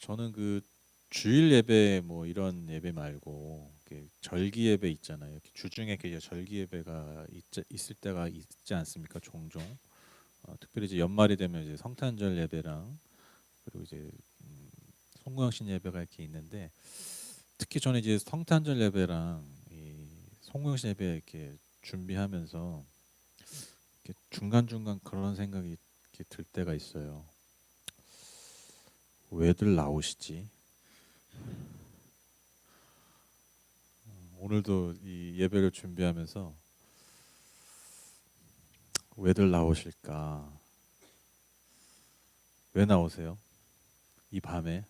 저는 그 주일 예배 뭐 이런 예배 말고 이렇게 절기 예배 있잖아요. 이렇게 주중에 그 절기 예배가 있을 때가 있지 않습니까? 종종. 특별히 이제 연말이 되면 이제 성탄절 예배랑 그리고 이제 음, 송구영신 예배가 이렇게 있는데 특히 저는 이제 성탄절 예배랑 이 송구영신 예배 이렇게 준비하면서 이렇게 중간중간 그런 생각이 이렇게 들 때가 있어요. 왜들 나오시지? 오늘도 이 예배를 준비하면서 왜들 나오실까? 왜 나오세요? 이 밤에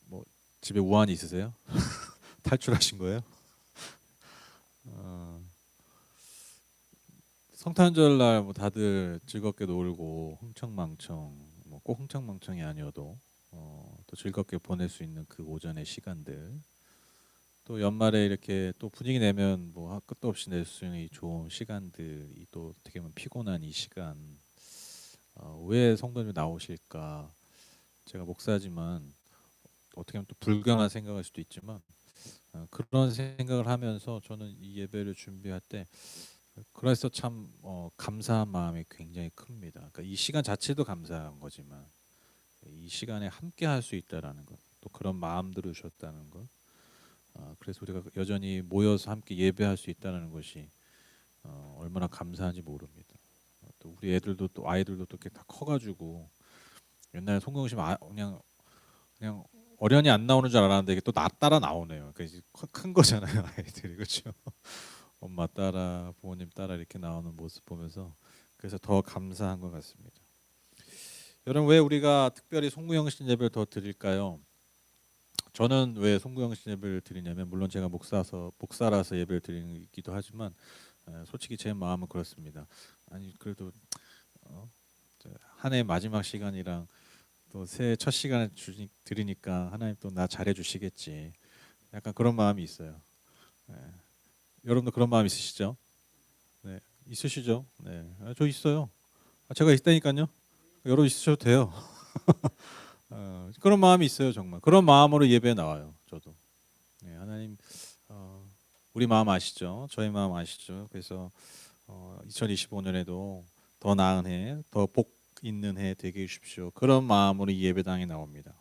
뭐 집에 우환이 있으세요? 탈출하신 거예요? 어, 성탄절 날 뭐 다들 즐겁게 놀고 흥청망청 뭐 꼭 흥청망청이 아니어도 또 즐겁게 보낼 수 있는 그 오전의 시간들 또 연말에 이렇게 또 분위기 내면 뭐 끝도 없이 낼 수 있는 이 좋은 시간들이 또 어떻게 보면 피곤한 이 시간 왜 성도님이 나오실까? 제가 목사지만 어떻게 하면 또 불경한 생각할 수도 있지만 그런 생각을 하면서 저는 이 예배를 준비할 때 그래서 참 감사한 마음이 굉장히 큽니다. 그러니까 이 시간 자체도 감사한 거지만 이 시간에 함께 할 수 있다라는 것, 또 그런 마음들을 주셨다는 것, 그래서 우리가 여전히 모여서 함께 예배할 수 있다는 것이 얼마나 감사한지 모릅니다. 또 우리 애들도 또 아이들도 또 이렇게 다 커가지고 옛날에 송경심 그냥 어련히 안 나오는 줄 알았는데 이게 또 나 따라 나오네요. 그러니까 이제 큰 거잖아요, 아이들이 그렇죠. 엄마 따라 부모님 따라 이렇게 나오는 모습 보면서 그래서 더 감사한 것 같습니다. 여러분 왜 우리가 특별히 송구영신 예배를 더 드릴까요? 저는 왜 송구영신 예배를 드리냐면 물론 제가 목사라서 예배를 드리기도 하지만 솔직히 제 마음은 그렇습니다. 아니 그래도 한 해 마지막 시간이랑 또 새해 첫 시간에 드리니까 하나님 또 나 잘해 주시겠지. 약간 그런 마음이 있어요. 예. 여러분도 그런 마음 있으시죠? 네, 있으시죠? 네, 저 있어요. 제가 있다니까요. 여러분 있으셔도 돼요. 그런 마음이 있어요, 정말. 그런 마음으로 예배에 나와요, 저도. 네, 하나님, 어, 우리 마음 아시죠? 저희 마음 아시죠? 그래서 2025년에도 더 나은 해, 더 복 있는 해 되게 해주십시오. 그런 마음으로 이 예배당에 나옵니다.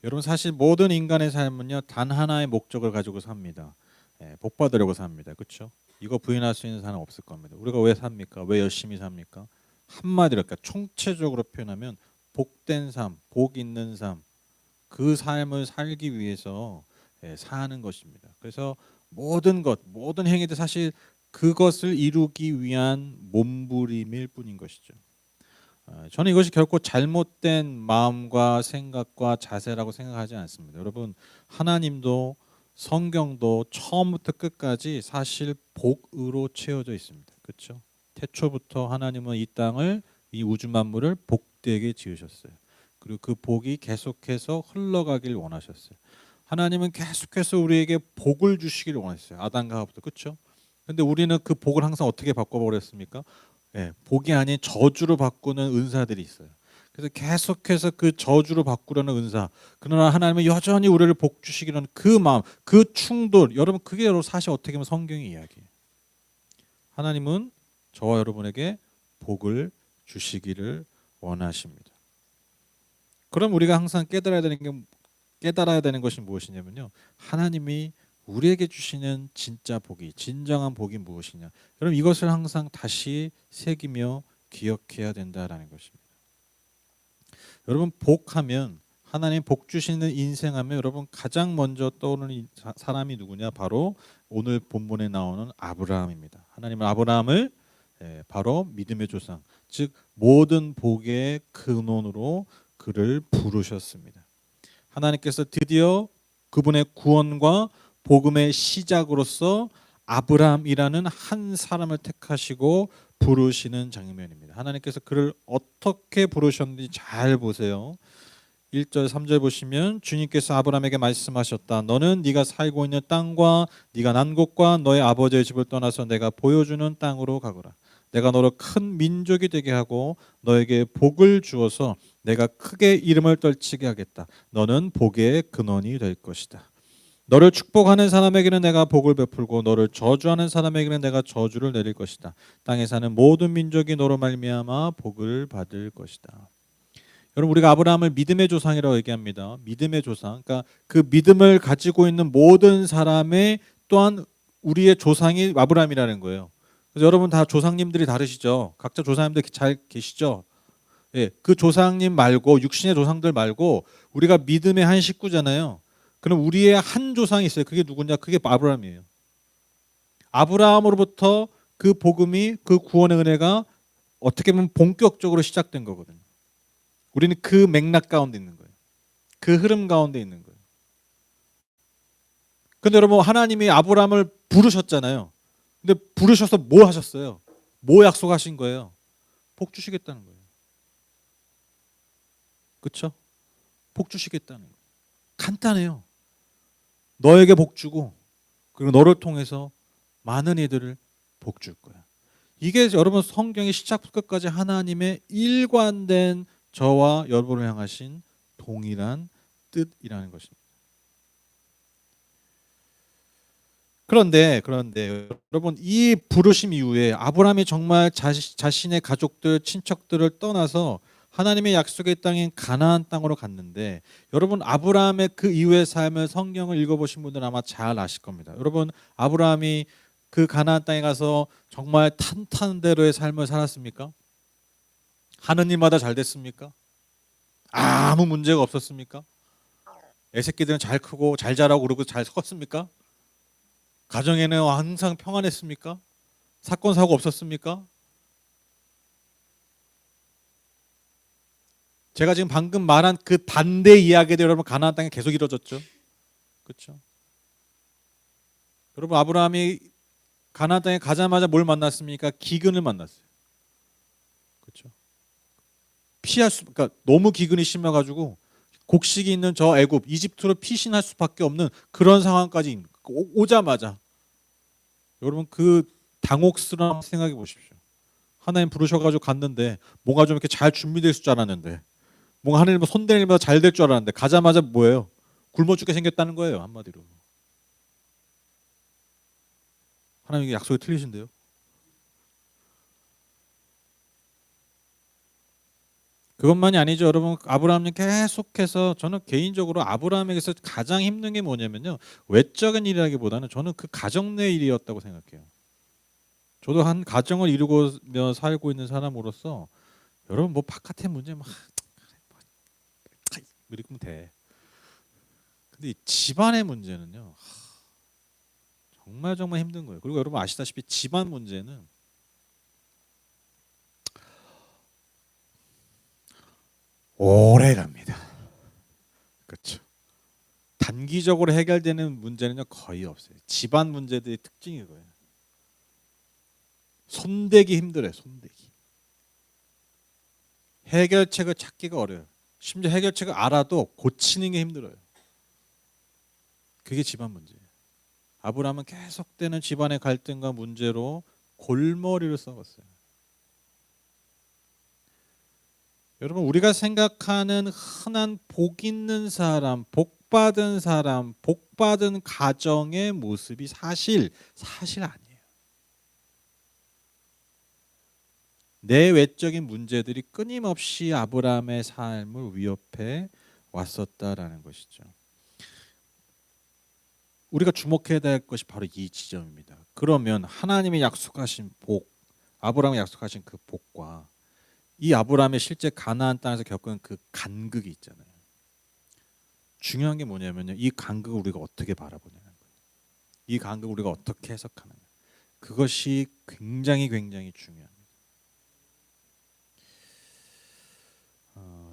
여러분 사실 모든 인간의 삶은요 단 하나의 목적을 가지고 삽니다. 복 받으려고 삽니다. 그렇죠? 이거 부인할 수 있는 사람 없을 겁니다. 우리가 왜 삽니까? 왜 열심히 삽니까? 한마디로 그러니까 총체적으로 표현하면 복된 삶, 복 있는 삶, 그 삶을 살기 위해서 사는 것입니다. 그래서 모든 것, 모든 행위들 사실 그것을 이루기 위한 몸부림일 뿐인 것이죠. 저는 이것이 결코 잘못된 마음과 생각과 자세라고 생각하지 않습니다. 여러분, 하나님도 성경도 처음부터 끝까지 사실 복으로 채워져 있습니다. 그렇죠? 태초부터 하나님은 이 땅을 이 우주 만물을 복되게 지으셨어요. 그리고 그 복이 계속해서 흘러가길 원하셨어요. 하나님은 계속해서 우리에게 복을 주시기를 원했어요. 아담과 하와부터. 그렇죠? 근데 우리는 그 복을 항상 어떻게 바꿔버렸습니까? 복이 아닌 저주로 바꾸는 은사들이 있어요. 그래서 계속해서 그 저주로 바꾸려는 은사. 그러나 하나님은 여전히 우리를 복 주시기는 그 마음, 그 충돌. 여러분 그게 여러분 사실 어떻게 보면 성경의 이야기예요. 하나님은 저와 여러분에게 복을 주시기를 원하십니다. 그럼 우리가 항상 깨달아야 되는 것이 무엇이냐면요. 하나님이 우리에게 주시는 진짜 복이 진정한 복이 무엇이냐. 여러분 이것을 항상 다시 새기며 기억해야 된다라는 것입니다. 여러분 복하면 하나님 복 주시는 인생하면 여러분 가장 먼저 떠오르는 사람이 누구냐? 바로 오늘 본문에 나오는 아브라함입니다. 하나님은 아브라함을 바로 믿음의 조상, 즉 모든 복의 근원으로 그를 부르셨습니다. 하나님께서 드디어 그분의 구원과 복음의 시작으로서 아브라함이라는 한 사람을 택하시고 부르시는 장면입니다. 하나님께서 그를 어떻게 부르셨는지 잘 보세요. 1절 3절 보시면 주님께서 아브라함에게 말씀하셨다. 너는 네가 살고 있는 땅과 네가 난 곳과 너의 아버지의 집을 떠나서 내가 보여주는 땅으로 가거라. 내가 너를 큰 민족이 되게 하고 너에게 복을 주어서 내가 크게 이름을 떨치게 하겠다. 너는 복의 근원이 될 것이다. 너를 축복하는 사람에게는 내가 복을 베풀고 너를 저주하는 사람에게는 내가 저주를 내릴 것이다. 땅에 사는 모든 민족이 너로 말미암아 복을 받을 것이다. 여러분, 우리가 아브라함을 믿음의 조상이라고 얘기합니다. 믿음의 조상. 그러니까 그 믿음을 가지고 있는 모든 사람의 또한 우리의 조상이 아브라함이라는 거예요. 그래서 여러분 다 조상님들이 다르시죠. 각자 조상님들 잘 계시죠. 예, 그 조상님 말고 육신의 조상들 말고 우리가 믿음의 한 식구잖아요. 그럼 우리의 한 조상이 있어요. 그게 누구냐? 그게 아브라함이에요. 아브라함으로부터 그 복음이, 그 구원의 은혜가 어떻게 보면 본격적으로 시작된 거거든요. 우리는 그 맥락 가운데 있는 거예요. 그 흐름 가운데 있는 거예요. 근데 여러분, 하나님이 아브라함을 부르셨잖아요. 근데 부르셔서 뭐 하셨어요? 뭐 약속하신 거예요? 복 주시겠다는 거예요. 그렇죠? 복 주시겠다는 거예요. 간단해요. 너에게 복 주고 그리고 너를 통해서 많은 이들을 복 줄 거야. 이게 여러분 성경의 시작부터 끝까지 하나님의 일관된 저와 여러분을 향하신 동일한 뜻이라는 것입니다. 그런데 여러분, 이 부르심 이후에 아브라함이 정말 자신의 가족들, 친척들을 떠나서 하나님의 약속의 땅인 가나안 땅으로 갔는데, 여러분 아브라함의 그 이후의 삶을 성경을 읽어보신 분들은 아마 잘 아실 겁니다. 여러분, 아브라함이 그 가나안 땅에 가서 정말 탄탄대로의 삶을 살았습니까? 하는 일마다 잘 됐습니까? 아무 문제가 없었습니까? 애새끼들은 잘 크고 잘 자라고 그러고 잘 컸습니까? 가정에는 항상 평안했습니까? 사건 사고 없었습니까? 제가 지금 방금 말한 그 반대 이야기들 여러분 가나안 땅에 계속 이루어졌죠. 그렇죠? 여러분, 아브라함이 가나안 땅에 가자마자 뭘 만났습니까? 기근을 만났어요. 그렇죠? 그러니까 너무 기근이 심해가지고 곡식이 있는 저 애굽, 이집트로 피신할 수밖에 없는 그런 상황까지 오자마자 여러분 그 당혹스러운 생각해 보십시오. 하나님 부르셔가지고 갔는데 뭔가 좀 이렇게 잘 준비될 줄 알았는데, 뭔가 하나님 손 대일마다 잘 될 줄 알았는데 가자마자 뭐예요? 굶어 죽게 생겼다는 거예요, 한마디로. 하나님의 약속이 틀리신데요. 그것만이 아니죠, 여러분. 아브라함은 계속해서, 저는 개인적으로 아브라함에게서 가장 힘든 게 뭐냐면요, 외적인 일이라기보다는 저는 그 가정 내 일이었다고 생각해요. 저도 한 가정을 이루며 살고 있는 사람으로서 여러분 뭐 바깥의 문제 막 이렇게 돼. 근데 이 집안의 문제는요, 정말 힘든 거예요. 그리고 여러분 아시다시피 집안 문제는 오래 갑니다. 그렇죠. 단기적으로 해결되는 문제는요 거의 없어요. 집안 문제들의 특징이 거예요. 손대기 힘들어요. 손대기. 해결책을 찾기가 어려워요. 심지어 해결책을 알아도 고치는 게 힘들어요. 그게 집안 문제예요. 아브라함은 계속되는 집안의 갈등과 문제로 골머리를 썩었어요. 여러분, 우리가 생각하는 흔한 복 있는 사람, 복 받은 사람, 복 받은 가정의 모습이 사실 아니에요. 내외적인 문제들이 끊임없이 아브라함의 삶을 위협해 왔었다라는 것이죠. 우리가 주목해야 될 것이 바로 이 지점입니다. 그러면 하나님이 약속하신 복, 아브라함이 약속하신 그 복과 이 아브라함의 실제 가나안 땅에서 겪은 그 간극이 있잖아요. 중요한 게 뭐냐면요, 이 간극을 우리가 어떻게 바라보냐는 거예요. 이 간극을 우리가 어떻게 해석하느냐. 그것이 굉장히 중요합니다.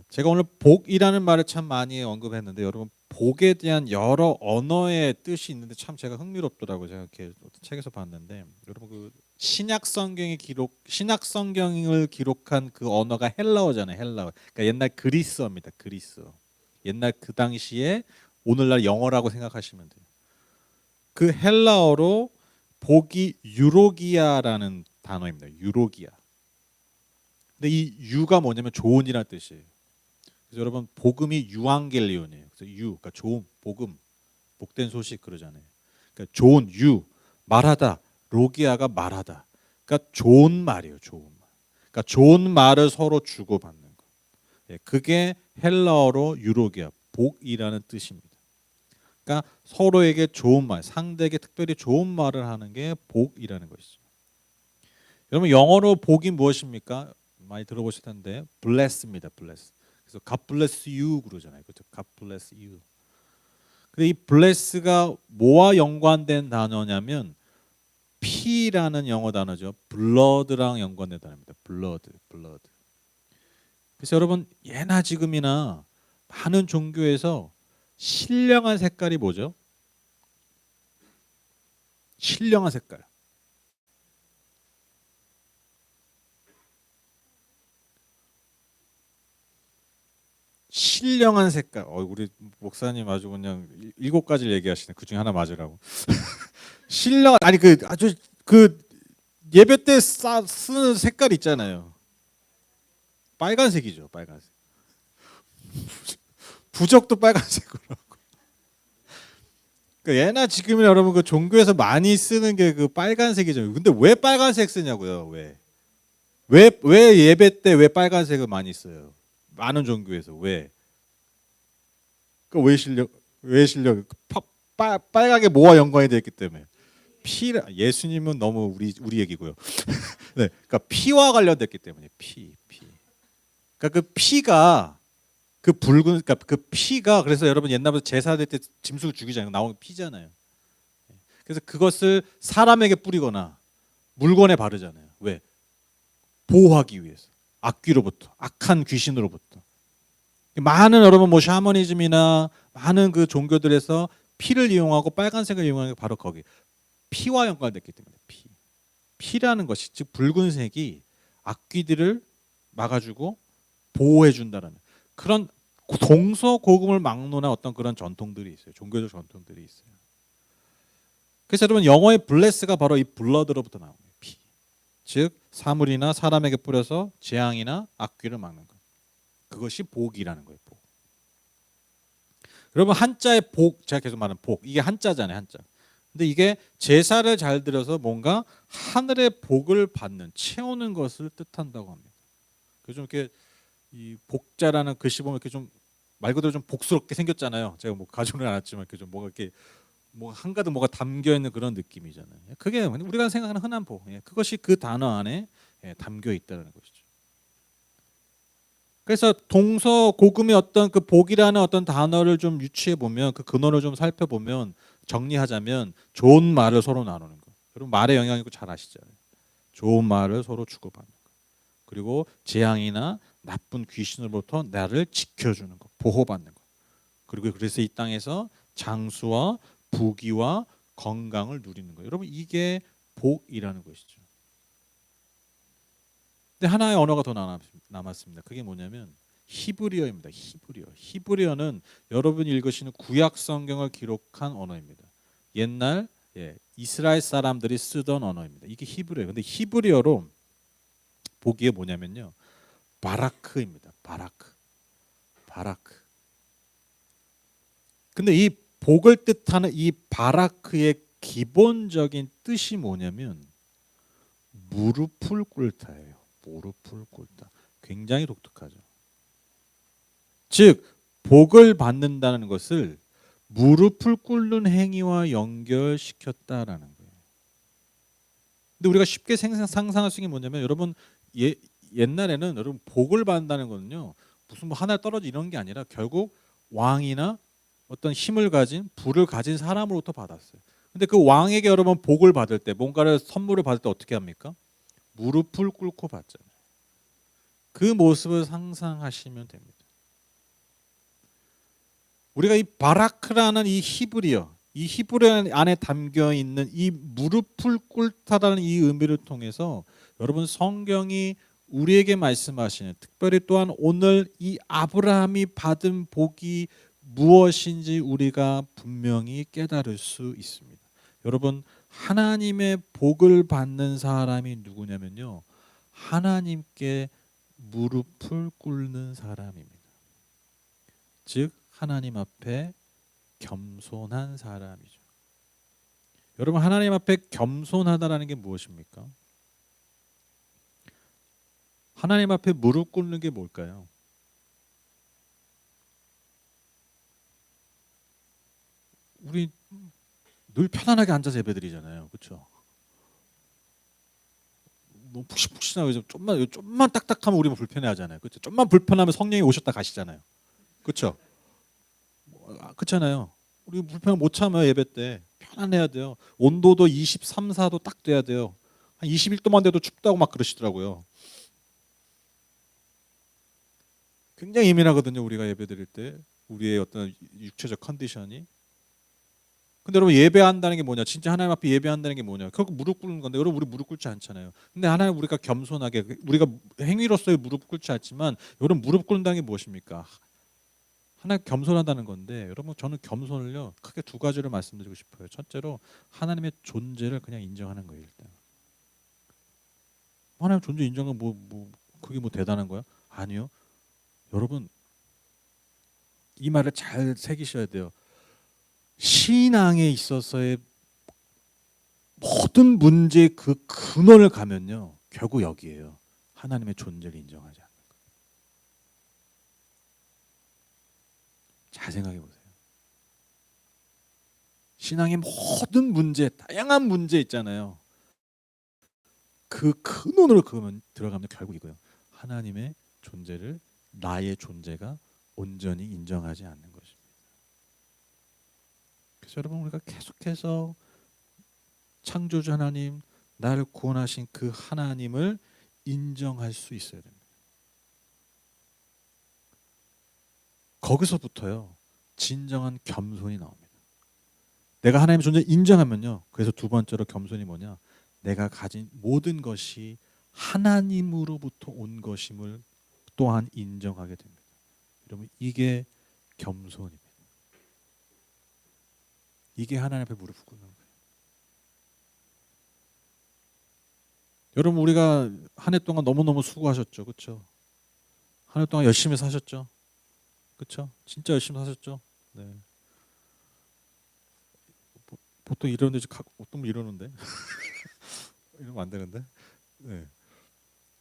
제가 오늘 복이라는 말을 참 많이 언급했는데, 여러분 복에 대한 여러 언어의 뜻이 있는데 참 제가 흥미롭더라고요. 제가 이렇게 책에서 봤는데, 여러분 그 신약 성경을 기록한 그 언어가 헬라어잖아요. 헬라어. 그러니까 옛날 그리스어입니다. 그리스어. 옛날 그 당시에 오늘날 영어라고 생각하시면 돼요. 그 헬라어로 복이 유로기아라는 단어입니다. 유로기아. 근데 이 유가 뭐냐면 좋은이라는 뜻이에요. 그래서 여러분 복음이 유앙겔리온이에요. 그래서 그러니까 좋은, 복음, 복된 소식 그러잖아요. 그러니까 좋은 유, 말하다, 로기아가 말하다. 그러니까 좋은 말이에요. 좋은 말. 그러니까 좋은 말을 서로 주고받는 거. 예, 그게 헬라어로 유로기아, 복이라는 뜻입니다. 그러니까 서로에게 좋은 말, 상대에게 특별히 좋은 말을 하는 게 복이라는 것이죠. 여러분 영어로 복이 무엇입니까? 많이 들어보실 텐데 bless입니다. bless. 그래서 God bless you 그러잖아요. 그렇죠? God bless you. 근데 이 bless가 뭐와 연관된 단어냐면 피라는 영어 단어죠. blood랑 연관된 단어입니다. blood. 그래서 여러분 예나 지금이나 많은 종교에서 신령한 색깔이 뭐죠? 신령한 색깔. 신령한 색깔. 우리 목사님 아주 그냥 7가지를 얘기하시네. 그 중에 하나 맞으라고. 신령 아니 그 아주 그 예배 때 쓰는 색깔 있잖아요. 빨간색이죠. 빨간색. 부적도 빨간색으로 하고. 그 예나 지금이나 여러분 그 종교에서 많이 쓰는 게 그 빨간색이죠. 근데 왜 빨간색 쓰냐고요? 왜 예배 때 왜 빨간색을 많이 써요? 많은 종교에서 왜? 왜 실력? 빨갛게 뭐와 연관이 되어 있기 때문에. 예수님은 너무 우리 얘기고요. 네, 그러니까 피와 관련됐기 때문에 피. 그러니까 그 피가 그 붉은 그러니까 그 피가 그래서 여러분 옛날부터 제사 될 때 짐승을 죽이잖아요. 나오는 피잖아요. 그래서 그것을 사람에게 뿌리거나 물건에 바르잖아요. 왜? 보호하기 위해서. 악귀로부터, 악한 귀신으로부터. 많은 여러분 뭐 샤머니즘이나 많은 그 종교들에서 피를 이용하고 빨간색을 이용하는 게 바로 거기. 피와 연관됐기 때문에 피라는 것이 즉 붉은색이 악귀들을 막아주고 보호해준다는 그런 동서고금을 막론한 어떤 그런 전통들이 있어요. 종교적 전통들이 있어요. 그래서 여러분 영어의 블레스가 바로 이 블러드로부터 나온 거예요. 피. 즉 사물이나 사람에게 뿌려서 재앙이나 악귀를 막는 것. 그것이 복이라는 거예요. 복. 여러분 한자의 복 제가 계속 말하는 복 이게 한자잖아요. 한자. 근데 이게 제사를 잘 드려서 뭔가 하늘의 복을 받는 채우는 것을 뜻한다고 합니다. 그래서 좀 이렇게 이 복자라는 글씨 보면 이렇게 좀 말 그대로 좀 복스럽게 생겼잖아요. 제가 뭐 가지고는 않았지만 이렇게 좀 뭐가 이렇게 뭐 한가득 뭐가 담겨 있는 그런 느낌이잖아요. 그게 우리가 생각하는 흔한 복. 그것이 그 단어 안에 담겨 있다는 것이죠. 그래서 동서고금의 어떤 그 복이라는 어떤 단어를 좀 유추해 보면 그 근원을 좀 살펴보면 정리하자면 좋은 말을 서로 나누는 거. 여러분 말에 영향 있고 잘 아시잖아요. 좋은 말을 서로 주고받는 거. 그리고 재앙이나 나쁜 귀신으로부터 나를 지켜주는 거, 보호받는 거. 그리고 그래서 이 땅에서 장수와 부귀와 건강을 누리는 거. 여러분 이게 복이라는 것이죠. 근데 하나의 언어가 더 남았습니다. 그게 뭐냐면 히브리어입니다. 히브리어는 여러분이 읽으시는 구약 성경을 기록한 언어입니다. 옛날 이스라엘 사람들이 쓰던 언어입니다. 이게 히브리어예요. 근데 히브리어로 보기에 뭐냐면요. 바라크입니다. 바라크. 근데 이 복을 뜻하는 이 바라크의 기본적인 뜻이 뭐냐면 무릎을 꿇다예요. 무릎을 꿇다. 굉장히 독특하죠. 즉 복을 받는다는 것을 무릎을 꿇는 행위와 연결시켰다라는 거예요. 근데 우리가 쉽게 상상할 수 있는 게 뭐냐면 여러분 옛날에는 여러분 복을 받는다는 거는요. 무슨 뭐 하나 떨어져 이런 게 아니라 결국 왕이나 어떤 힘을 가진 부를 가진 사람으로부터 받았어요. 근데 그 왕에게 여러분 복을 받을 때 뭔가를 선물을 받을 때 어떻게 합니까? 무릎을 꿇고 받잖아요. 그 모습을 상상하시면 됩니다. 우리가 이 바라크라는 이 히브리어 안에 담겨 있는 이 무릎을 꿇다라는 이 의미를 통해서 여러분 성경이 우리에게 말씀하시는 특별히 또한 오늘 이 아브라함이 받은 복이 무엇인지 우리가 분명히 깨달을 수 있습니다. 여러분 하나님의 복을 받는 사람이 누구냐면요, 하나님께 무릎을 꿇는 사람입니다. 즉 하나님 앞에 겸손한 사람이죠. 여러분, 하나님 앞에 겸손하다라는 게 무엇입니까? 하나님 앞에 무릎 꿇는 게 뭘까요? 우리 늘 편안하게 앉아서 예배드리잖아요, 그렇죠? 뭐 푹신푹신하고 좀만 딱딱하면 우리 불편해하잖아요, 그렇죠? 좀만 불편하면 성령이 오셨다 가시잖아요, 그렇죠? 그렇잖아요. 우리 불편 못 참아요. 예배 때 편안해야 돼요. 온도도 23, 4도 딱 돼야 돼요. 한 21도만 돼도 춥다고 막 그러시더라고요. 굉장히 예민하거든요, 우리가 예배 드릴 때. 우리의 어떤 육체적 컨디션이. 근데 여러분, 예배한다는 게 뭐냐? 진짜 하나님 앞에 예배한다는 게 뭐냐? 결국 무릎 꿇는 건데, 여러분 우리 무릎 꿇지 않잖아요. 근데 하나님, 우리가 겸손하게, 우리가 행위로서의 무릎 꿇지 않지만, 여러분 무릎 꿇는다는 게 무엇입니까? 하나님 겸손하다는 건데, 여러분 저는 겸손을요 크게 두 가지를 말씀드리고 싶어요. 첫째로 하나님의 존재를 그냥 인정하는 거예요. 일단 하나님 존재 인정은 그게 뭐 대단한 거야? 아니요. 여러분, 이 말을 잘 새기셔야 돼요. 신앙에 있어서의 모든 문제의 그 근원을 가면요, 결국 여기에요. 하나님의 존재를 인정하지 않는 거. 잘 생각해 보세요. 신앙의 모든 문제, 다양한 문제 있잖아요. 그 근원으로 들어가면 결국 이거예요. 하나님의 존재를, 나의 존재가 온전히 인정하지 않는 것입니다. 그래서 여러분, 우리가 계속해서 창조주 하나님, 나를 구원하신 그 하나님을 인정할 수 있어야 됩니다. 거기서부터요, 진정한 겸손이 나옵니다. 내가 하나님의 존재 인정하면요, 그래서 두 번째로 겸손이 뭐냐? 내가 가진 모든 것이 하나님으로부터 온 것임을 또한 인정하게 됩니다. 여러분, 이게 겸손입니다. 이게 하나님 앞에 무릎 꿇는 거예요. 여러분, 우리가 한 해 동안 너무너무 수고하셨죠, 그렇죠? 한 해 동안 열심히 사셨죠, 그렇죠? 진짜 열심히 사셨죠. 네. 보통 이러는데, 어떤 분 이러는데 이러면 안 되는데. 네.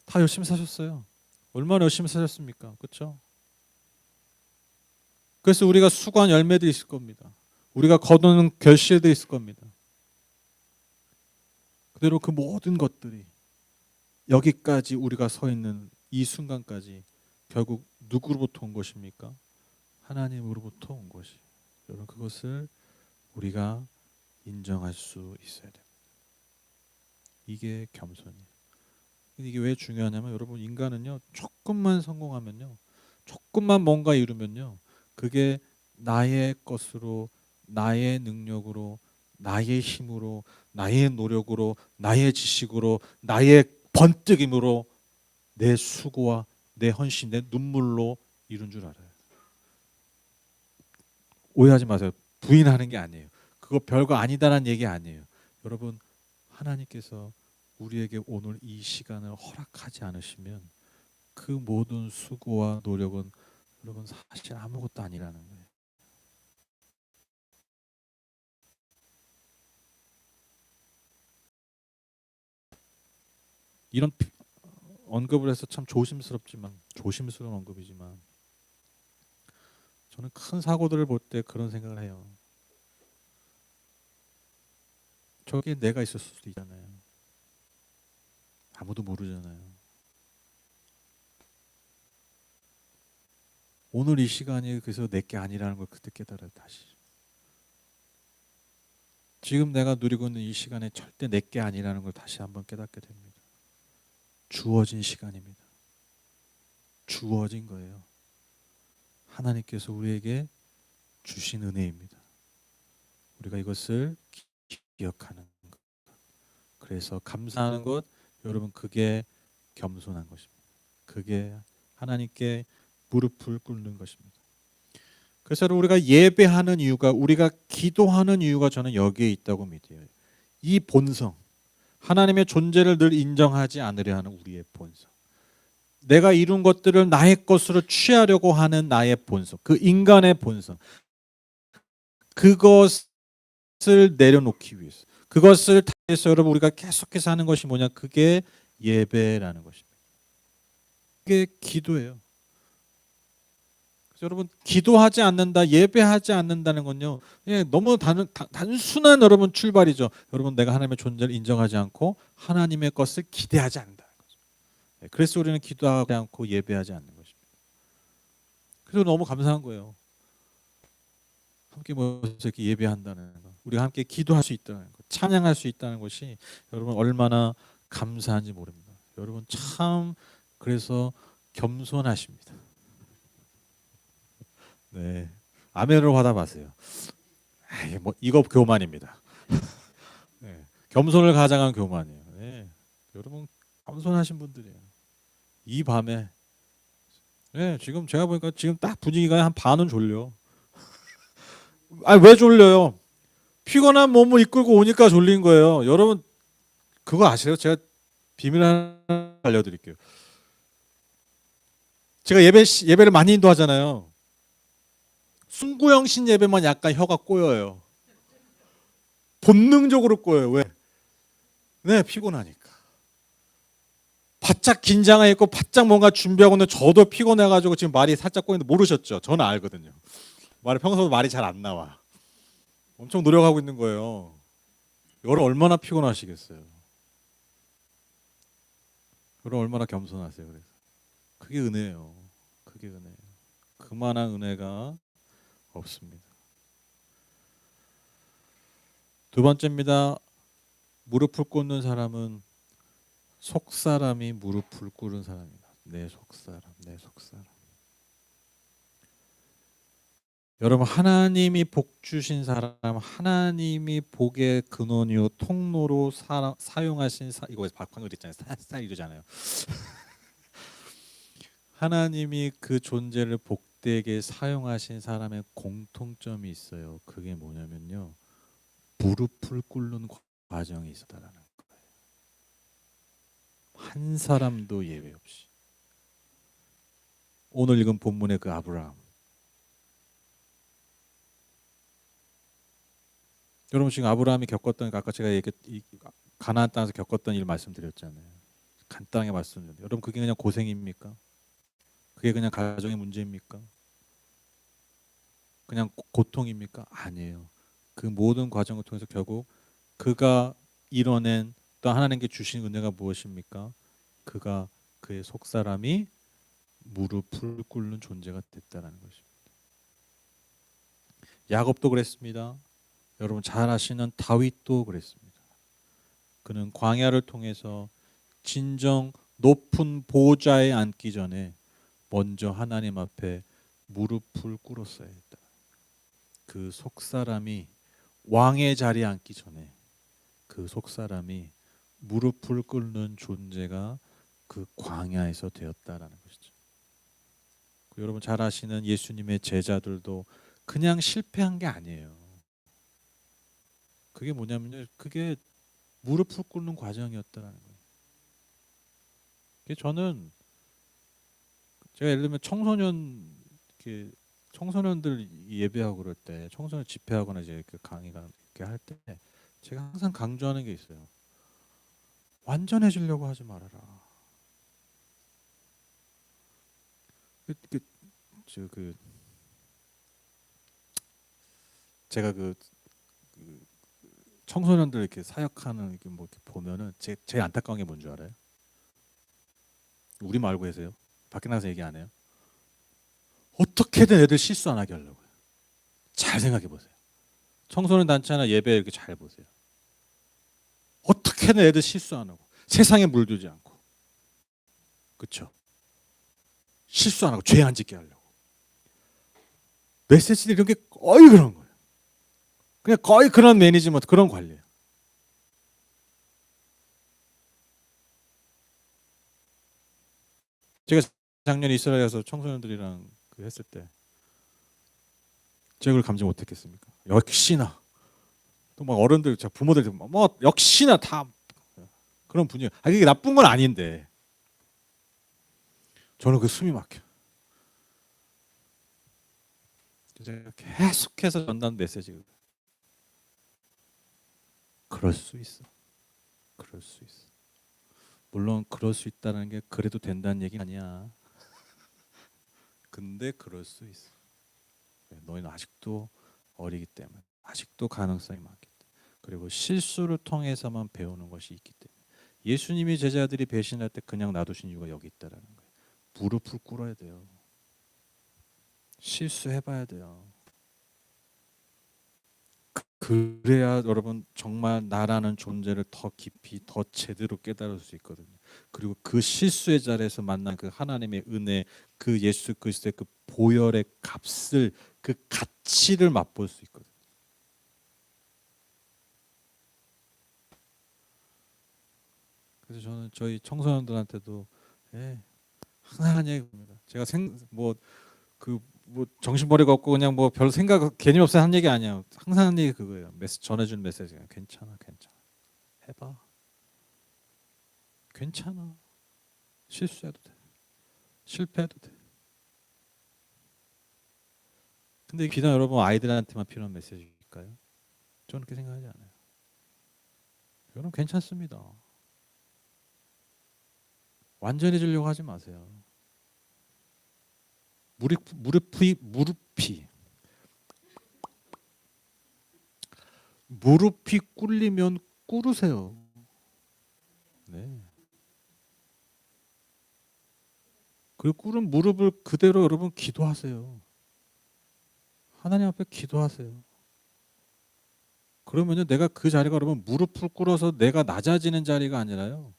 다 열심히 사셨어요. 얼마나 열심히 사셨습니까, 그렇죠? 그래서 우리가 수고한 열매도 있을 겁니다. 우리가 거두는 결실도 있을 겁니다. 그대로 그 모든 것들이 여기까지 우리가 서 있는 이 순간까지 결국 누구로부터 온 것입니까? 하나님으로부터 온 것이. 여러분, 그것을 우리가 인정할 수 있어야 됩니다. 이게 겸손이에요. 이게 왜 중요하냐면, 여러분, 인간은요, 조금만 성공하면요, 조금만 뭔가 이루면요, 그게 나의 것으로, 나의 능력으로, 나의 힘으로, 나의 노력으로, 나의 지식으로, 나의 번뜩임으로, 내 수고와 내 헌신, 내 눈물로 이룬 줄 알아요. 오해하지 마세요. 부인하는 게 아니에요. 그거 별거 아니다라는 얘기 아니에요. 여러분, 하나님께서 우리에게 오늘 이 시간을 허락하지 않으시면 그 모든 수고와 노력은 여러분 사실 아무것도 아니라는 거예요. 이런 언급을 해서 참 조심스러운 언급이지만, 저는 큰 사고들을 볼 때 그런 생각을 해요. 저게 내가 있을 수도 있잖아요. 아무도 모르잖아요. 오늘 이 시간이 그래서 내게 아니라는 걸 그때 깨달아요, 다시. 지금 내가 누리고 있는 이 시간에 절대 내게 아니라는 걸 다시 한번 깨닫게 됩니다. 주어진 시간입니다. 주어진 거예요. 하나님께서 우리에게 주신 은혜입니다. 우리가 이것을 기억하는 것. 그래서 감사하는 것, 여러분, 그게 겸손한 것입니다. 그게 하나님께 무릎을 꿇는 것입니다. 그래서 우리가 예배하는 이유가, 우리가 기도하는 이유가 저는 여기에 있다고 믿어요. 이 본성, 하나님의 존재를 늘 인정하지 않으려 하는 우리의 본성, 내가 이룬 것들을 나의 것으로 취하려고 하는 나의 본성, 그 인간의 본성, 그것을 내려놓기 위해서, 그것을 위해서 여러분 우리가 계속해서 하는 것이 뭐냐? 그게 예배라는 것입니다. 그게 기도예요. 그래서 여러분 기도하지 않는다, 예배하지 않는다는 건요, 너무 단순한 여러분 출발이죠. 여러분 내가 하나님의 존재를 인정하지 않고 하나님의 것을 기대하지 않는다는 거죠. 그래서 우리는 기도하지 않고 예배하지 않는 것입니다. 그래서 너무 감사한 거예요. 함께 모여서 이렇게 예배한다는 거, 우리가 함께 기도할 수 있다는 것, 찬양할 수 있다는 것이 여러분 얼마나 감사한지 모릅니다. 여러분 참 그래서 겸손하십니다. 네, 아멘으로 받아봤어요. 뭐 이거 교만입니다. 네, 겸손을 가장한 교만이에요. 네, 여러분 겸손하신 분들이에요. 이 밤에 지금 제가 보니까 지금 딱 분위기가 한 반은 졸려. 왜 졸려요? 피곤한 몸을 이끌고 오니까 졸린 거예요. 여러분 그거 아세요? 제가 비밀 하나 알려드릴게요. 제가 예배를 많이 인도하잖아요. 순구영신 예배만 약간 혀가 꼬여요. 본능적으로 꼬여요. 왜? 네, 피곤하니까. 바짝 긴장해 있고 바짝 뭔가 준비하고 있는데 저도 피곤해가지고 지금 말이 살짝 꼬이는데 모르셨죠? 저는 알거든요. 평소도 말이 잘 안 나와. 엄청 노력하고 있는 거예요. 여러분 얼마나 피곤하시겠어요? 여러분 얼마나 겸손하세요? 그래서 그게 은혜예요. 그게 은혜예요. 그만한 은혜가 없습니다. 두 번째입니다. 무릎을 꿇는 사람은 속사람이 무릎을 꿇은 사람이다. 내 속사람, 내 속사람. 여러분 하나님이 복 주신 사람, 하나님이 복의 근원이요 통로로 사용하신 이거 방금 그랬잖아요. 사 이러잖아요. 하나님이 그 존재를 복되게 사용하신 사람의 공통점이 있어요. 그게 뭐냐면요, 무릎을 꿇는 과정이 있었다라는 거예요. 한 사람도 예외 없이. 오늘 읽은 본문의 그 아브라함. 여러분 지금 아브라함이 겪었던, 아까 제가 가나안 땅에서 겪었던 일 말씀드렸잖아요. 간단하게 말씀드렸는데 여러분 그게 그냥 고생입니까? 그게 그냥 가정의 문제입니까? 그냥 고통입니까? 아니에요. 그 모든 과정을 통해서 결국 그가 이뤄낸 또 하나님께 주신 은혜가 무엇입니까? 그가 그의 속사람이 무릎을 꿇는 존재가 됐다라는 것입니다. 야곱도 그랬습니다. 여러분 잘 아시는 다윗도 그랬습니다. 그는 광야를 통해서 진정 높은 보좌에 앉기 전에 먼저 하나님 앞에 무릎을 꿇었어야 했다. 그 속사람이 왕의 자리에 앉기 전에 그 속사람이 무릎을 꿇는 존재가 그 광야에서 되었다라는 것이죠. 여러분 잘 아시는 예수님의 제자들도 그냥 실패한 게 아니에요. 그게 뭐냐면요, 그게 무릎을 꿇는 과정이었다라는 거예요. 저는 제가 예를 들면 청소년들 예배하고 그럴 때, 청소년 집회하거나 이제 그 강의가 이렇게 할 때 제가 항상 강조하는 게 있어요. 완전해지려고 하지 말아라. 제가 청소년들 이렇게 사역하는 이렇게 뭐 이렇게 보면은 제일 안타까운 게 뭔 줄 알아요? 우리 말고 계세요? 밖에 나가서 얘기 안 해요? 어떻게든 애들 실수 안 하게 하려고요. 잘 생각해 보세요. 청소년 단체나 예배 이렇게 잘 보세요. 어떻게든 애들 실수 안 하고 세상에 물들지 않고, 그렇죠? 실수 안 하고 죄 안 짓게 하려고. 메시지들 이런 게 거의 그런 거예요. 그냥 거의 그런 매니지먼트, 그런 관리예요. 제가 작년에 이스라엘에서 청소년들이랑 했을 때 제가 그걸 감지 못했겠습니까? 역시나 또 막 어른들, 부모들 뭐 역시나 다 그런 분위기. 이게 나쁜 건 아닌데 저는 그 숨이 막혀. 제가 계속해서 전달 메시지가 그럴 수 있어. 그럴 수 있어. 물론 그럴 수 있다는 게 그래도 된다는 얘기는 아니야. 근데 그럴 수 있어. 너희는 아직도 어리기 때문에, 아직도 가능성이 많기 때문에, 그리고 실수를 통해서만 배우는 것이 있기 때문에. 예수님이 제자들이 배신할 때 그냥 놔두신 이유가 여기 있다라는 거예요. 무릎을 꿇어야 돼요. 실수해봐야 돼요. 그래야 여러분 정말 나라는 존재를 더 깊이 더 제대로 깨달을 수 있거든요. 그리고 그 실수의 자리에서 만난 그 하나님의 은혜, 그 예수 그리스도의 그 보혈의 값을, 그 가치를 맛볼 수 있거든요. 그래서 저는 저희 청소년들한테도 항상 하는 얘기입니다. 제가 정신 버리고 없고 그냥 뭐 별 생각 개념 없어 하는 얘기 아니야. 항상 하는 얘기 그거예요. 전해주는 메시지가 괜찮아, 괜찮아. 해봐. 괜찮아. 실수해도 돼. 실패해도 돼. 근데 이 비단 여러분 아이들한테만 필요한 메시지일까요? 저는 그렇게 생각하지 않아요. 여러분 괜찮습니다. 완전히 지려고 하지 마세요. 무릎이 꿇리면 꿇으세요. 네. 그 꿇은 무릎을 그대로 여러분 기도하세요. 하나님 앞에 기도하세요. 그러면요, 내가 그 자리가 여러분 무릎을 꿇어서 내가 낮아지는 자리가 아니라요,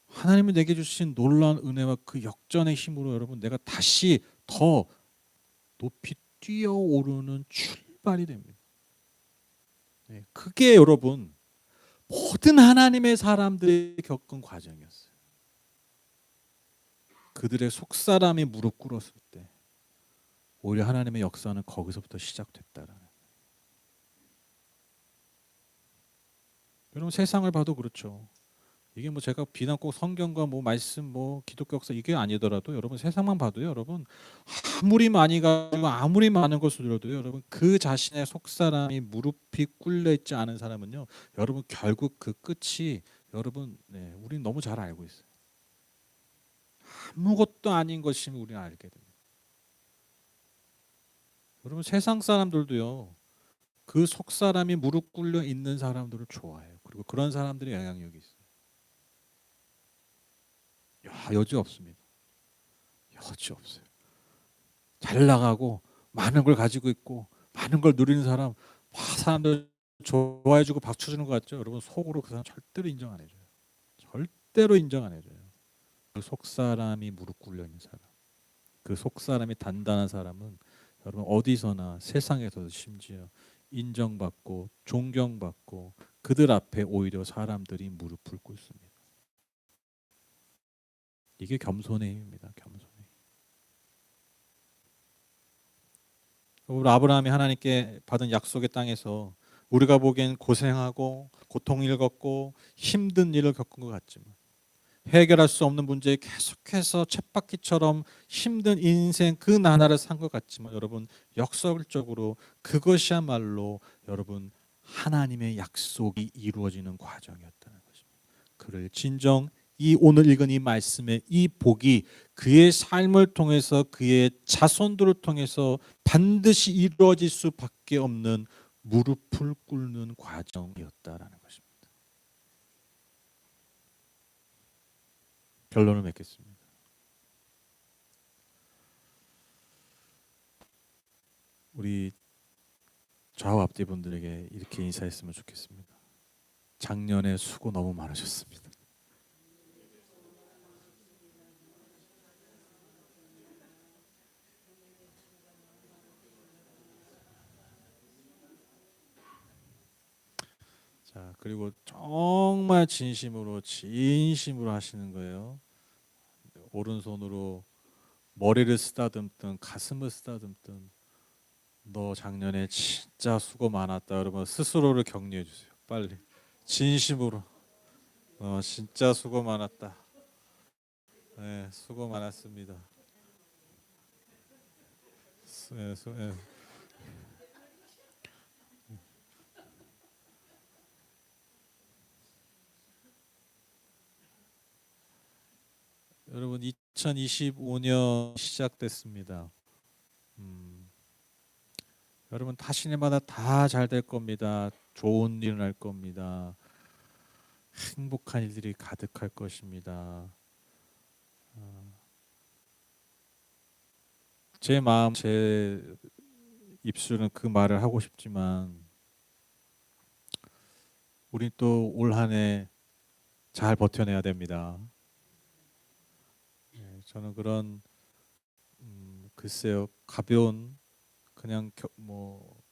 하나님이 내게 주신 놀라운 은혜와 그 역전의 힘으로 여러분 내가 다시 더 높이 뛰어오르는 출발이 됩니다. 네, 그게 여러분 모든 하나님의 사람들이 겪은 과정이었어요. 그들의 속사람이 무릎 꿇었을 때 오히려 하나님의 역사는 거기서부터 시작됐다라는. 여러분 세상을 봐도 그렇죠. 이게 뭐 제가 비단 꼭 성경과 뭐 말씀 뭐 기독교 역사 이게 아니더라도 여러분 세상만 봐도요, 여러분 아무리 많이 가지고 아무리 많은 것을 들어도요, 여러분 그 자신의 속사람이 무릎이 꿇려 있지 않은 사람은요, 여러분 결국 그 끝이 여러분 우리는 너무 잘 알고 있어요. 아무것도 아닌 것임을 우리는 알게 됩니다. 여러분 세상 사람들도요, 그 속사람이 무릎 꿇려 있는 사람들을 좋아해요. 그리고 그런 사람들이 영향력이 있어요. 여지 없습니다. 여지 없어요. 잘 나가고 많은 걸 가지고 있고 많은 걸 누리는 사람, 사람들 좋아해주고 박수 주는 것 같죠? 여러분 속으로 그 사람 절대로 인정 안 해줘요. 절대로 인정 안 해줘요. 그 속사람이 무릎 꿇려 있는 사람, 그 속사람이 단단한 사람은 여러분 어디서나 세상에서도 심지어 인정받고 존경받고 그들 앞에 오히려 사람들이 무릎을 꿇습니다. 이게 겸손의 힘입니다. 겸손의 힘. 우리 아브라함이 하나님께 받은 약속의 땅에서 우리가 보기엔 고생하고 고통을 겪고 힘든 일을 겪은 것 같지만, 해결할 수 없는 문제에 계속해서 쳇바퀴처럼 힘든 인생 그 나날을 산 것 같지만, 여러분 역설적으로 그것이야말로 여러분 하나님의 약속이 이루어지는 과정이었다는 것입니다. 그를 진정 이 오늘 읽은 이 말씀의 이 복이 그의 삶을 통해서 그의 자손들을 통해서 반드시 이루어질 수밖에 없는 무릎을 꿇는 과정이었다라는 것입니다. 결론을 맺겠습니다. 우리 좌우 앞뒤 분들에게 이렇게 인사했으면 좋겠습니다. 작년에 수고 너무 많으셨습니다. 자, 그리고 정말 진심으로 하시는 거예요. 오른손으로 머리를 쓰다듬든 가슴을 쓰다듬든 너 작년에 진짜 수고 많았다. 여러분 스스로를 격려해 주세요. 빨리 진심으로. 진짜 수고 많았다. 네, 수고 많았습니다. 예. 여러분 2025년 시작됐습니다. 음, 여러분 하시는 마다 다 잘 될 겁니다. 좋은 일 일어날 겁니다. 행복한 일들이 가득할 것입니다. 제 마음, 제 입술은 그 말을 하고 싶지만 우리 또 올 한 해 잘 버텨내야 됩니다. 저는 그런 글쎄요 가벼운 그냥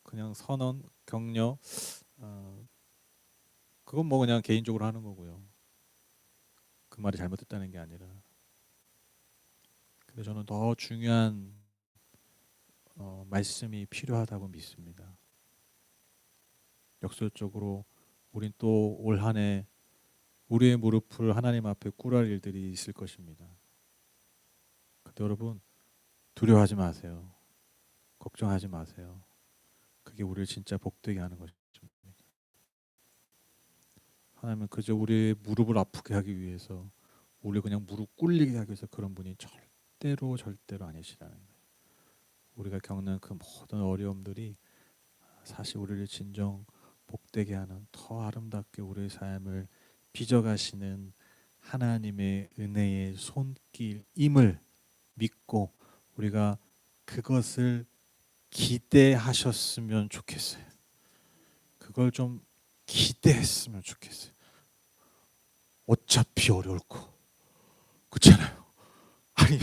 그냥 선언 격려 그건 뭐 그냥 개인적으로 하는 거고요. 그 말이 잘못됐다는 게 아니라. 근데 저는 더 중요한 말씀이 필요하다고 믿습니다. 역설적으로 우린 또 올 한 해 우리의 무릎을 하나님 앞에 꿇을 일들이 있을 것입니다. 근데 여러분 두려워하지 마세요. 걱정하지 마세요. 그게 우리를 진짜 복되게 하는 것입니다. 하나님은 그저 우리의 무릎을 아프게 하기 위해서 우리 그냥 무릎 꿇리게 하기 위해서 그런 분이 절대로 아니시라는 거예요. 우리가 겪는 그 모든 어려움들이 사실 우리를 진정 복되게 하는 더 아름답게 우리의 삶을 빚어가시는 하나님의 은혜의 손길임을 믿고 우리가 그것을 기대하셨으면 좋겠어요. 그걸 좀 기대했으면 좋겠어요. 어차피 어려울 거 그렇잖아요. 아니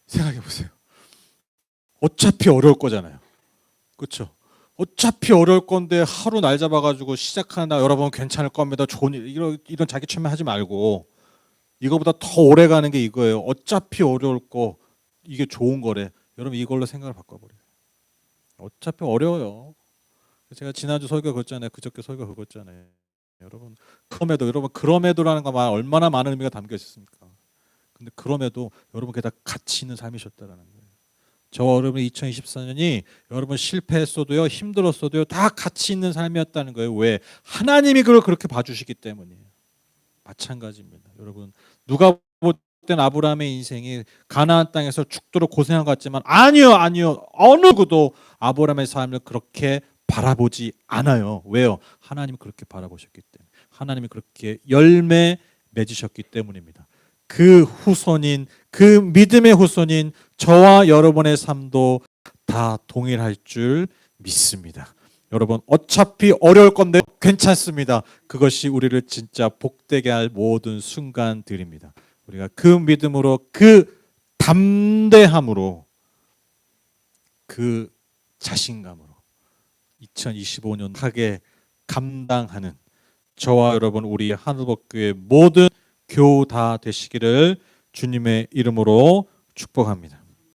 생각해 보세요. 어차피 어려울 거잖아요. 그렇죠? 어차피 어려울 건데 하루 날 잡아가지고 시작하나 여러분 괜찮을 겁니다. 좋은 일 이런 자기 체면하지 말고 이거보다 더 오래 가는 게 이거예요. 어차피 어려울 거 이게 좋은 거래. 여러분 이걸로 생각을 바꿔버려요. 어차피 어려워요. 제가 지난주 설교 그랬잖아요. 그저께 설교 그랬잖아요. 여러분 그럼에도라는 말 얼마나 많은 의미가 담겨 있습니까? 근데 그럼에도 여러분 그게 다 가치 있는 삶이셨다라는 거예요. 저 여러분 2024년이 여러분 실패했어도요 힘들었어도요 다 가치 있는 삶이었다는 거예요. 왜? 하나님이 그걸 그렇게 봐주시기 때문이에요. 마찬가지입니다. 여러분 누가 볼 땐 아브라함의 인생이 가나안 땅에서 죽도록 고생한 것 같지만 아니요 어느 누구도 아브라함의 삶을 그렇게 바라보지 않아요. 왜요? 하나님이 그렇게 바라보셨기 때문에 하나님이 그렇게 열매 맺으셨기 때문입니다. 그 후손인 그 믿음의 후손인 저와 여러분의 삶도 다 동일할 줄 믿습니다. 여러분 어차피 어려울 건데 괜찮습니다. 그것이 우리를 진짜 복되게 할 모든 순간들입니다. 우리가 그 믿음으로 그 담대함으로 그 자신감으로 2025년 하게 감당하는 저와 여러분 우리 하늘복교의 모든 교우 다 되시기를 주님의 이름으로 축복합니다.